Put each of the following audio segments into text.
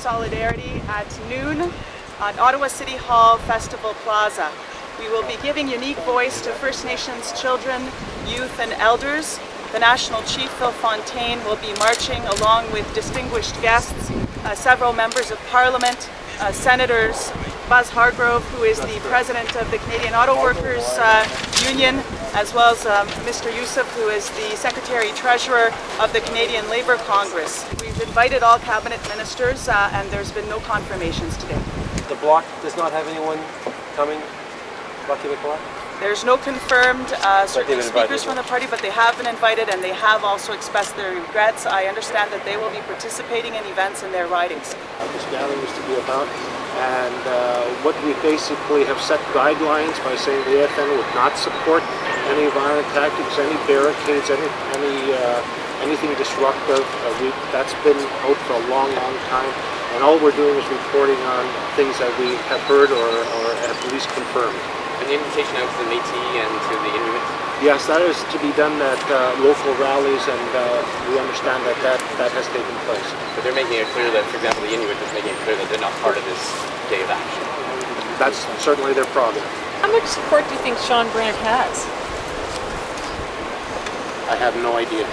solidarity at noon on Ottawa City Hall Festival Plaza. We will be giving unique voice to First Nations children, youth and elders. The National Chief, Phil Fontaine, will be marching along with distinguished guests, several members of Parliament, Senators, Buzz Hargrove, who is the President of the Canadian Auto Workers Union, as well as Mr. Youssef, who is the Secretary-Treasurer of the Canadian Labour Congress. We've invited all Cabinet Ministers and there's been no confirmations today. The Bloc does not have anyone coming? Bloc Québécois? There's no confirmed speakers from the party, but they have been invited and they have also expressed their regrets. I understand that they will be participating in events in their ridings. This gathering is to be about, and what we basically have set guidelines by saying the AFN would not support any violent tactics, any barricades, anything disruptive. That's been out for a long, long time, and all we're doing is reporting on things that we have heard or at least confirmed. An invitation out to the Métis and to the Inuit? Yes, that is to be done at local rallies, and we understand that has taken place. But they're making it clear that, for example, the Inuit is making it clear that they're not part of this day of action. That's certainly their problem. How much support do you think Sean Grant has? I have no idea.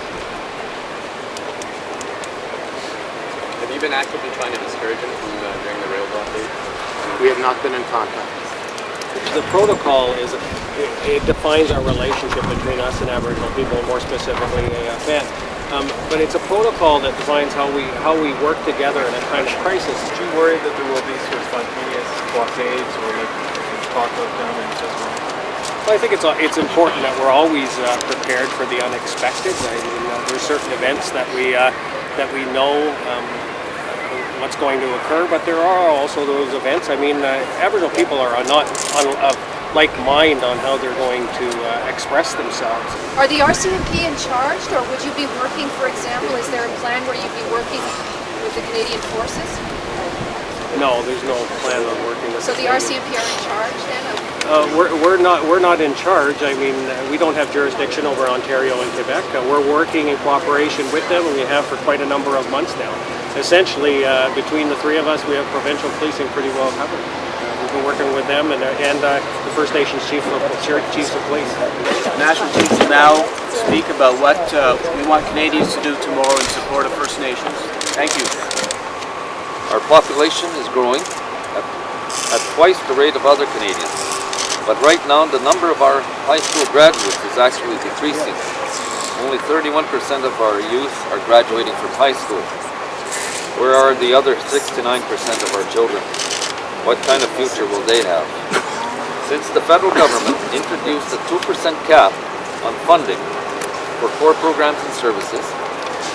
Have you been actively trying to discourage him from during the rail blockade? We have not been in contact. The protocol it defines our relationship between us and Aboriginal people, more specifically AFN. But it's a protocol that defines how we work together in a time of crisis. Do you worry that there will be sort of spontaneous blockades or like talk about them and just? Well, I think it's important that we're always prepared for the unexpected. I mean, there's certain events that we know what's going to occur, but there are also those events. I mean, Aboriginal people are not like mind on how they're going to express themselves. Are the RCMP in charge, or would you be working, for example, is there a plan where you'd be working with the Canadian forces? No, there's no plan on working with. So the RCMP are in charge then? We're not in charge. I mean, we don't have jurisdiction over Ontario and Quebec. We're working in cooperation with them, and we have for quite a number of months now. Essentially, between the three of us, we have provincial policing pretty well covered. We've been working with them and the First Nations chiefs of police. National Chief will now speak about what we want Canadians to do tomorrow in support of First Nations. Thank you. Our population is growing at twice the rate of other Canadians. But right now, the number of our high school graduates is actually decreasing. Only 31% of our youth are graduating from high school. Where are the other 6 to 9% of our children? What kind of future will they have? Since the federal government introduced a 2% cap on funding for core programs and services,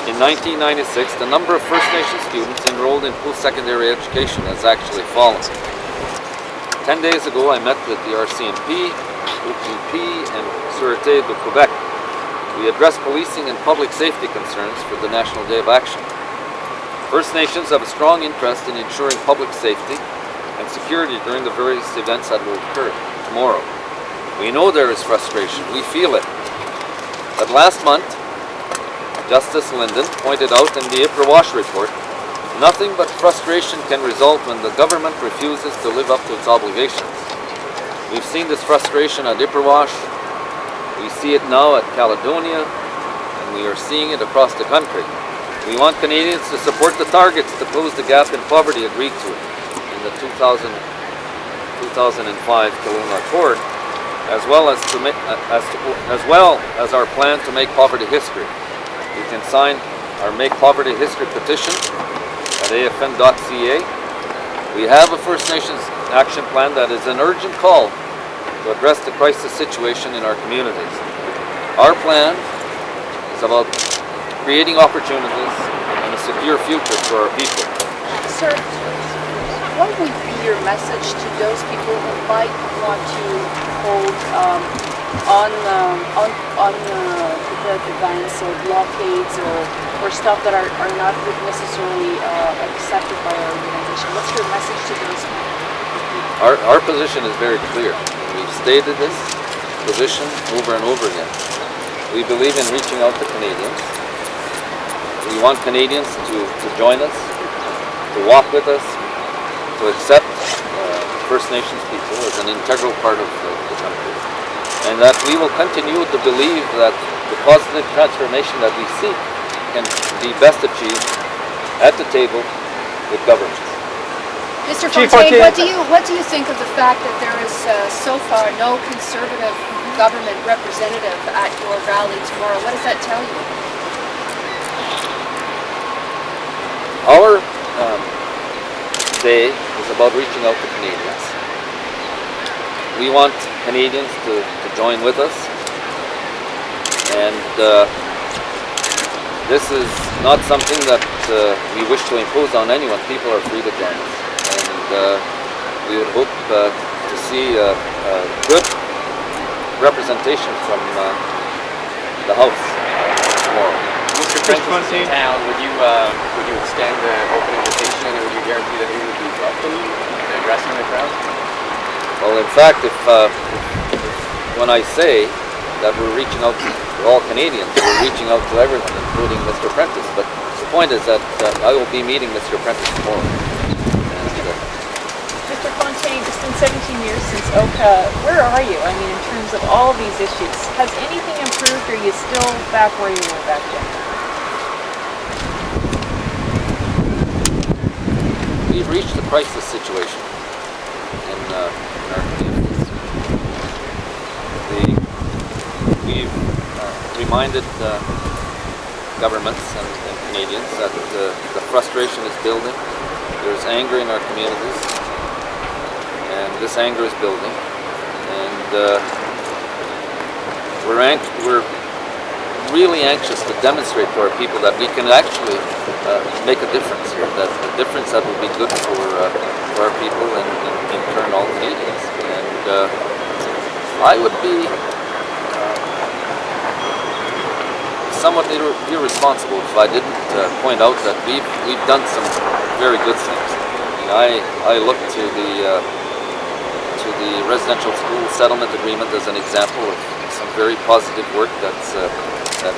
in 1996, the number of First Nations students enrolled in post-secondary education has actually fallen. 10 days ago, I met with the RCMP, OPP, and Sûreté de Québec. We addressed policing and public safety concerns for the National Day of Action. First Nations have a strong interest in ensuring public safety and security during the various events that will occur tomorrow. We know there is frustration, we feel it. But last month, Justice Linden pointed out in the Ipperwash report, nothing but frustration can result when the government refuses to live up to its obligations. We've seen this frustration at Ipperwash, we see it now at Caledonia, and we are seeing it across the country. We want Canadians to support the targets to close the gap in poverty agreed to in the 2005 Kelowna Accord, as well as our plan to make poverty history. You can sign our Make Poverty History petition at afn.ca. We have a First Nations action plan that is an urgent call to address the crisis situation in our communities. Our plan is about creating opportunities and a secure future for our people. Sir, what would be your message to those people who might want to hold on the events or blockades or stuff that are not necessarily accepted by our organization? What's your message to those people? Our position is very clear. We've stated this position over and over again. We believe in reaching out to Canadians. We want Canadians to join us. to walk with us, to accept First Nations people as an integral part of the country, and that we will continue to believe that the positive transformation that we seek can be best achieved at the table with government. Mr. Fontaine, what do you think of the fact that there is so far no Conservative government representative at your rally tomorrow? What does that tell you? Our day is about reaching out to Canadians. We want Canadians to join with us, and this is not something that we wish to impose on anyone. People are free to join us, and we would hope to see a good representation from the House tomorrow. Mr. Fontaine, town, would you extend the open invitation, and would you guarantee that he would be welcome addressing the crowd? Well, in fact, if when I say that we're reaching out to all Canadians, we're reaching out to everyone, including Mr. Prentice. But the point is that I will be meeting Mr. Prentice tomorrow. And, Mr. Fontaine, it's been 17 years since OCA. Where are you? I mean, in terms of all of these issues, has anything improved, or are you still back where you were back then? We've reached a crisis situation in our communities. We've reminded governments and Canadians that the frustration is building. There's anger in our communities, and this anger is building. And we're really anxious to demonstrate to our people that we can actually make a difference here, that a difference that will be good for our people and in turn all Canadians. And I would be somewhat irresponsible if I didn't point out that we've done some very good things. I look to the residential school settlement agreement as an example of some very positive work that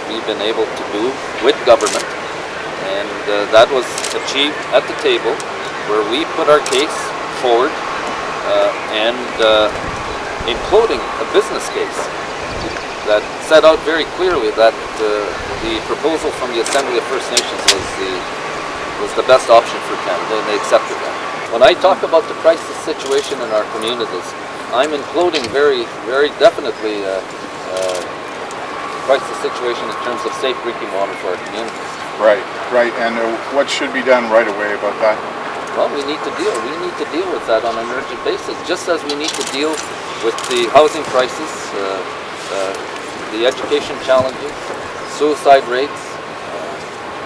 we've been able to do with government, and that was achieved at the table where we put our case forward and including a business case that set out very clearly that the proposal from the Assembly of First Nations was the best option for Canada, and they accepted that. When I talk about the crisis situation in our communities, I'm including very, very definitely crisis situation in terms of safe drinking water for our communities. Right. And what should be done right away about that? Well, we need to deal with that on an urgent basis, just as we need to deal with the housing crisis, the education challenges, suicide rates,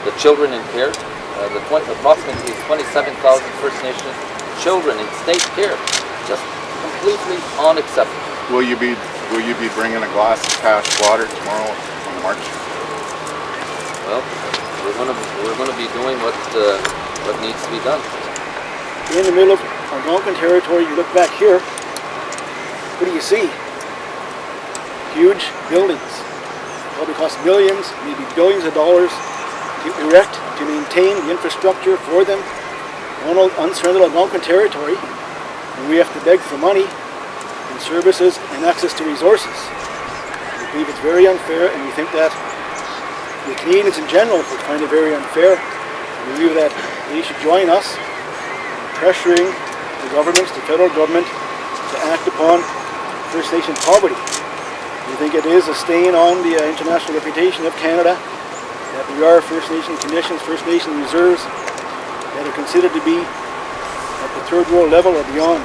the children in care, approximately 27,000 First Nations children in state care, just completely unacceptable. Will you be bringing a glass of cash water tomorrow on the march? Well, we're going to be doing what needs to be done. In the middle of Algonquin territory, you look back here, what do you see? Huge buildings. Probably cost millions, maybe billions of dollars to erect, to maintain the infrastructure for them on unsurrendered Algonquin territory, and we have to beg for money and services and access to resources. We believe it's very unfair, and we think that the Canadians in general would find it very unfair. We believe that they should join us in pressuring the governments, the federal government, to act upon First Nation poverty. We think it is a stain on the international reputation of Canada that we are First Nation conditions, First Nation reserves that are considered to be at the third world level or beyond.